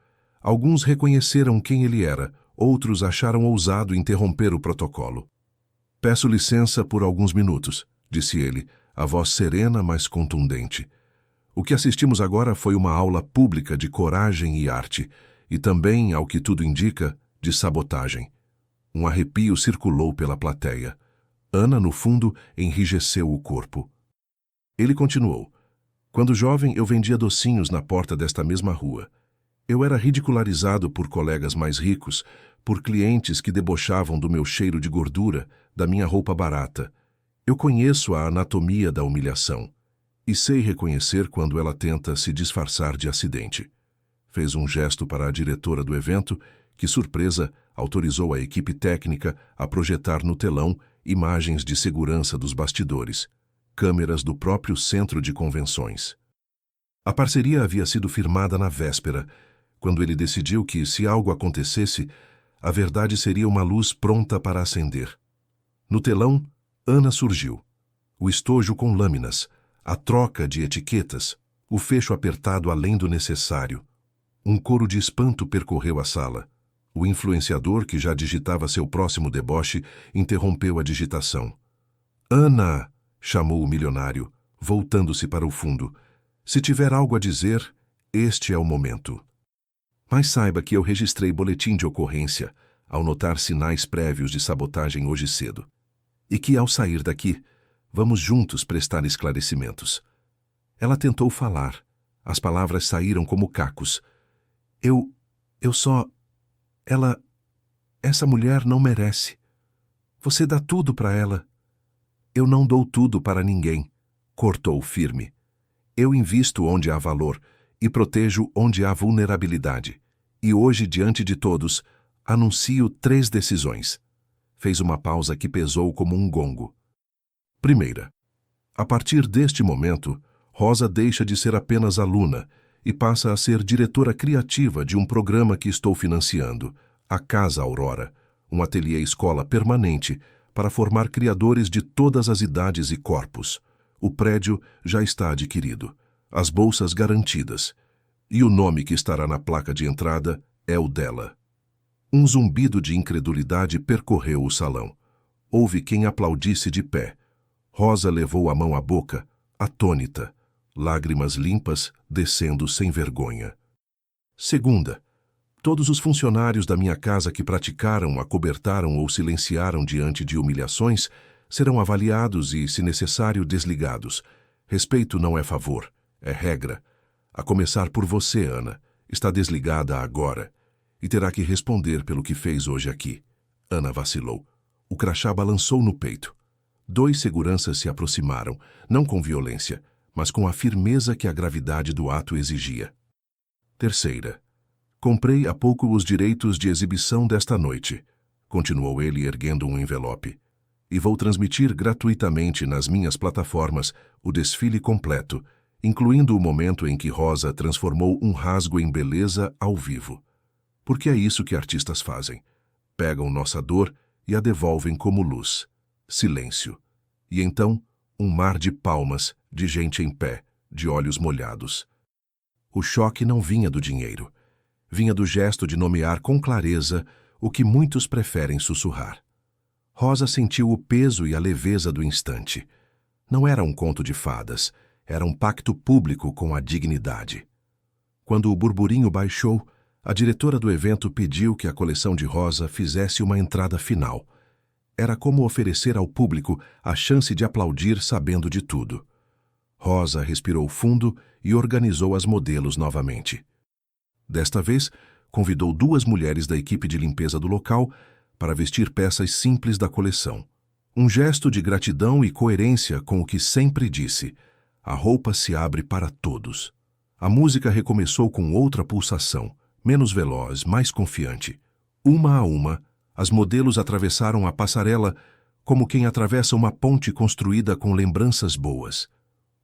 Alguns reconheceram quem ele era, outros acharam ousado interromper o protocolo. Peço licença por alguns minutos, disse ele, a voz serena, mas contundente. O que assistimos agora foi uma aula pública de coragem e arte, e também, ao que tudo indica, de sabotagem. Um arrepio circulou pela plateia. Ana, no fundo, enrijeceu o corpo. Ele continuou. Quando jovem, eu vendia docinhos na porta desta mesma rua. Eu era ridicularizado por colegas mais ricos, por clientes que debochavam do meu cheiro de gordura, da minha roupa barata. Eu conheço a anatomia da humilhação e sei reconhecer quando ela tenta se disfarçar de acidente. Fez um gesto para a diretora do evento, que, surpresa, autorizou a equipe técnica a projetar no telão imagens de segurança dos bastidores, câmeras do próprio centro de convenções. A parceria havia sido firmada na véspera, quando ele decidiu que, se algo acontecesse, a verdade seria uma luz pronta para acender. No telão, Ana surgiu. O estojo com lâminas, a troca de etiquetas, o fecho apertado além do necessário. Um coro de espanto percorreu a sala. O influenciador, que já digitava seu próximo deboche, interrompeu a digitação. «Ana!» chamou o milionário, voltando-se para o fundo. «Se tiver algo a dizer, este é o momento. Mas saiba que eu registrei boletim de ocorrência ao notar sinais prévios de sabotagem hoje cedo. E que, ao sair daqui, vamos juntos prestar esclarecimentos.» Ela tentou falar. As palavras saíram como cacos. Eu só... Essa mulher não merece. Você dá tudo para ela. Eu não dou tudo para ninguém, cortou firme. Eu invisto onde há valor e protejo onde há vulnerabilidade. E hoje, diante de todos, anuncio 3 decisões. Fez uma pausa que pesou como um gongo. Primeira. A partir deste momento, Rosa deixa de ser apenas aluna e passa a ser diretora criativa de um programa que estou financiando, a Casa Aurora, um ateliê-escola permanente para formar criadores de todas as idades e corpos. O prédio já está adquirido, as bolsas garantidas, e o nome que estará na placa de entrada é o dela. Um zumbido de incredulidade percorreu o salão. Houve quem aplaudisse de pé. Rosa levou a mão à boca, atônita, lágrimas limpas descendo sem vergonha. Segunda. Todos os funcionários da minha casa que praticaram, acobertaram ou silenciaram diante de humilhações serão avaliados e, se necessário, desligados. Respeito não é favor, é regra. A começar por você, Ana. Está desligada agora e terá que responder pelo que fez hoje aqui. Ana vacilou. O crachá balançou no peito. 2 seguranças se aproximaram, não com violência, mas com a firmeza que a gravidade do ato exigia. Terceira. Comprei há pouco os direitos de exibição desta noite, continuou ele erguendo um envelope, e vou transmitir gratuitamente nas minhas plataformas o desfile completo, incluindo o momento em que Rosa transformou um rasgo em beleza ao vivo. Porque é isso que artistas fazem. Pegam nossa dor e a devolvem como luz. Silêncio. E então, um mar de palmas, de gente em pé, de olhos molhados. O choque não vinha do dinheiro. Vinha do gesto de nomear com clareza o que muitos preferem sussurrar. Rosa sentiu o peso e a leveza do instante. Não era um conto de fadas, era um pacto público com a dignidade. Quando o burburinho baixou, a diretora do evento pediu que a coleção de Rosa fizesse uma entrada final. Era como oferecer ao público a chance de aplaudir sabendo de tudo. Rosa respirou fundo e organizou as modelos novamente. Desta vez, convidou 2 mulheres da equipe de limpeza do local para vestir peças simples da coleção. Um gesto de gratidão e coerência com o que sempre disse: a roupa se abre para todos. A música recomeçou com outra pulsação, menos veloz, mais confiante. Uma a uma, as modelos atravessaram a passarela como quem atravessa uma ponte construída com lembranças boas.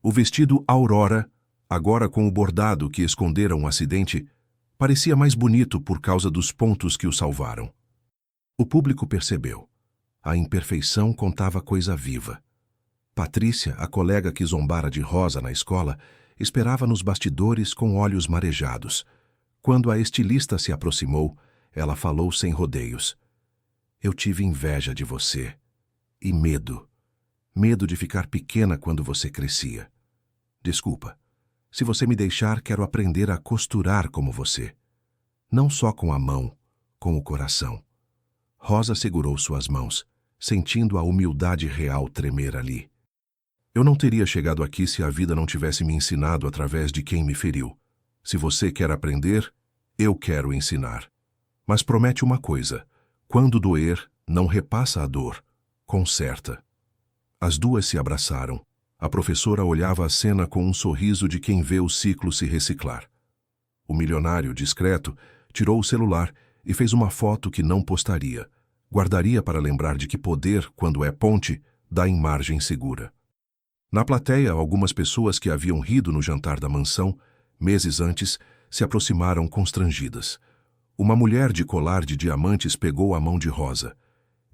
O vestido Aurora, agora com o bordado que escondera um acidente, parecia mais bonito por causa dos pontos que o salvaram. O público percebeu. A imperfeição contava coisa viva. Patrícia, a colega que zombara de Rosa na escola, esperava nos bastidores com olhos marejados. Quando a estilista se aproximou, ela falou sem rodeios. Eu tive inveja de você. E medo. Medo de ficar pequena quando você crescia. Desculpa. Se você me deixar, quero aprender a costurar como você. Não só com a mão, com o coração. Rosa segurou suas mãos, sentindo a humildade real tremer ali. Eu não teria chegado aqui se a vida não tivesse me ensinado através de quem me feriu. Se você quer aprender, eu quero ensinar. Mas promete uma coisa: quando doer, não repassa a dor, conserta. As duas se abraçaram. A professora olhava a cena com um sorriso de quem vê o ciclo se reciclar. O milionário, discreto, tirou o celular e fez uma foto que não postaria. Guardaria para lembrar de que poder, quando é ponte, dá em margem segura. Na plateia, algumas pessoas que haviam rido no jantar da mansão, meses antes, se aproximaram constrangidas. Uma mulher de colar de diamantes pegou a mão de Rosa.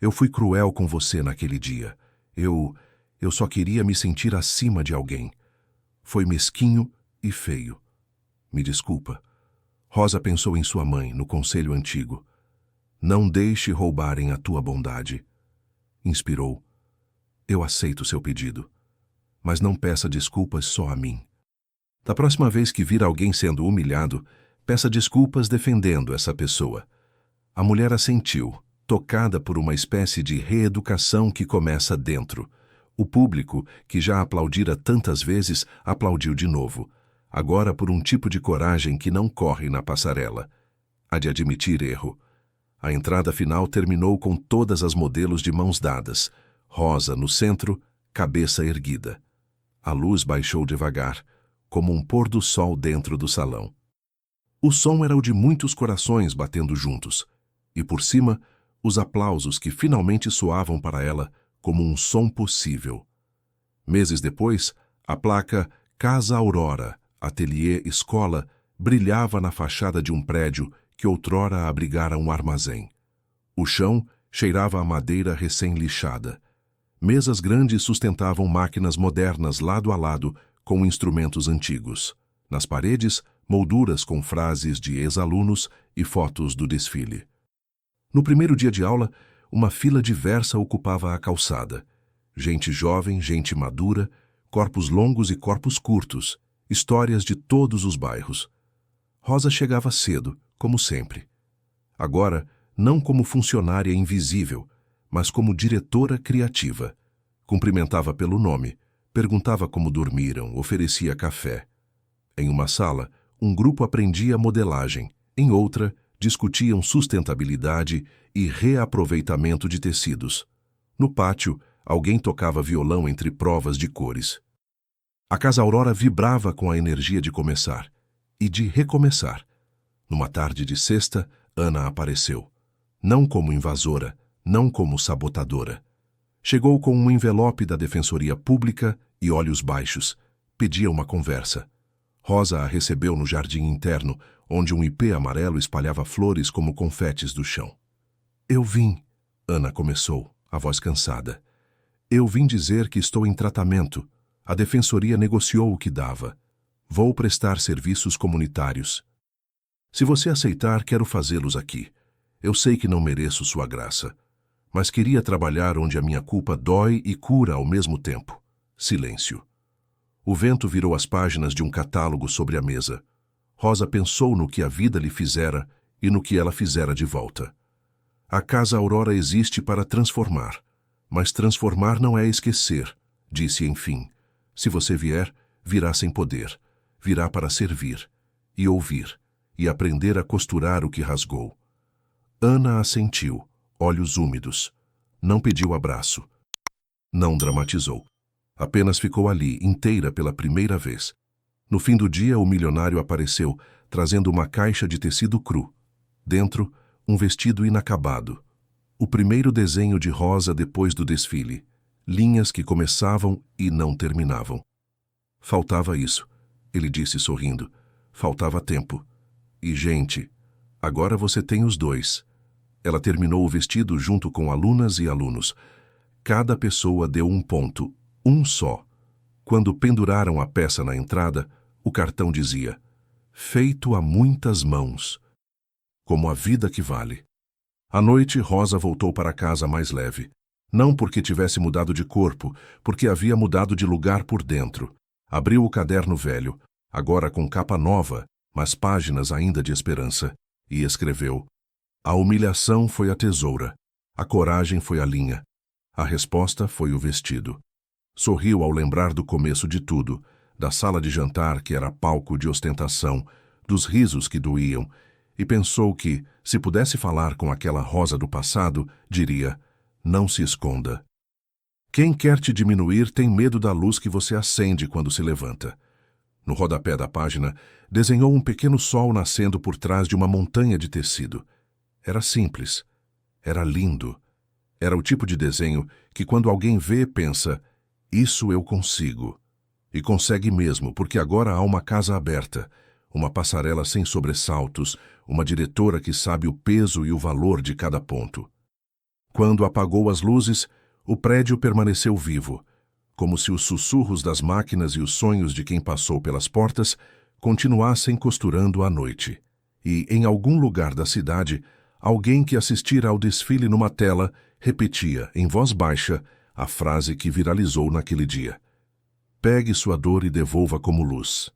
Eu fui cruel com você naquele dia. Eu só queria me sentir acima de alguém. Foi mesquinho e feio. Me desculpa. Rosa pensou em sua mãe, no conselho antigo. Não deixe roubarem a tua bondade. Inspirou. Eu aceito seu pedido. Mas não peça desculpas só a mim. Da próxima vez que vir alguém sendo humilhado, peça desculpas defendendo essa pessoa. A mulher assentiu, tocada por uma espécie de reeducação que começa dentro. O público, que já aplaudira tantas vezes, aplaudiu de novo. Agora por um tipo de coragem que não corre na passarela. A de admitir erro. A entrada final terminou com todas as modelos de mãos dadas. Rosa no centro, cabeça erguida. A luz baixou devagar, como um pôr do sol dentro do salão. O som era o de muitos corações batendo juntos. E por cima, os aplausos que finalmente soavam para ela como um som possível. Meses depois, a placa Casa Aurora, Ateliê Escola, brilhava na fachada de um prédio que outrora abrigara um armazém. O chão cheirava a madeira recém-lixada. Mesas grandes sustentavam máquinas modernas lado a lado com instrumentos antigos. Nas paredes, molduras com frases de ex-alunos e fotos do desfile. No primeiro dia de aula, uma fila diversa ocupava a calçada. Gente jovem, gente madura, corpos longos e corpos curtos, histórias de todos os bairros. Rosa chegava cedo, como sempre. Agora, não como funcionária invisível, mas como diretora criativa. Cumprimentava pelo nome, perguntava como dormiram, oferecia café. Em uma sala, um grupo aprendia modelagem, em outra, discutiam sustentabilidade e reaproveitamento de tecidos. No pátio, alguém tocava violão entre provas de cores. A Casa Aurora vibrava com a energia de começar e de recomeçar. Numa tarde de sexta, Ana apareceu. Não como invasora, não como sabotadora. Chegou com um envelope da Defensoria Pública e olhos baixos. Pedia uma conversa. Rosa a recebeu no jardim interno, onde um ipê amarelo espalhava flores como confetes do chão. Eu vim, Ana começou, a voz cansada. Eu vim dizer que estou em tratamento. A Defensoria negociou o que dava. Vou prestar serviços comunitários. Se você aceitar, quero fazê-los aqui. Eu sei que não mereço sua graça, mas queria trabalhar onde a minha culpa dói e cura ao mesmo tempo. Silêncio. O vento virou as páginas de um catálogo sobre a mesa. Rosa pensou no que a vida lhe fizera e no que ela fizera de volta. A Casa Aurora existe para transformar, mas transformar não é esquecer, disse enfim. Se você vier, virá sem poder, virá para servir, e ouvir, e aprender a costurar o que rasgou. Ana assentiu, olhos úmidos. Não pediu abraço. Não dramatizou. Apenas ficou ali, inteira pela primeira vez. No fim do dia, o milionário apareceu, trazendo uma caixa de tecido cru. Dentro, um vestido inacabado. O primeiro desenho de Rosa depois do desfile. Linhas que começavam e não terminavam. Faltava isso, ele disse sorrindo. Faltava tempo. E gente, agora você tem os dois. Ela terminou o vestido junto com alunas e alunos. Cada pessoa deu um ponto, um só. Quando penduraram a peça na entrada, o cartão dizia: feito a muitas mãos. Como a vida que vale. À noite, Rosa voltou para casa mais leve. Não porque tivesse mudado de corpo, porque havia mudado de lugar por dentro. Abriu o caderno velho, agora com capa nova, mas páginas ainda de esperança, e escreveu: a humilhação foi a tesoura, a coragem foi a linha, a resposta foi o vestido. Sorriu ao lembrar do começo de tudo, da sala de jantar que era palco de ostentação, dos risos que doíam, e pensou que, se pudesse falar com aquela Rosa do passado, diria: não se esconda. Quem quer te diminuir tem medo da luz que você acende quando se levanta. No rodapé da página, desenhou um pequeno sol nascendo por trás de uma montanha de tecido. Era simples. Era lindo. Era o tipo de desenho que, quando alguém vê, pensa: isso eu consigo. E consegue mesmo, porque agora há uma casa aberta, uma passarela sem sobressaltos, uma diretora que sabe o peso e o valor de cada ponto. Quando apagou as luzes, o prédio permaneceu vivo, como se os sussurros das máquinas e os sonhos de quem passou pelas portas continuassem costurando a noite. E, em algum lugar da cidade, alguém que assistira ao desfile numa tela repetia, em voz baixa, a frase que viralizou naquele dia: pegue sua dor e devolva como luz.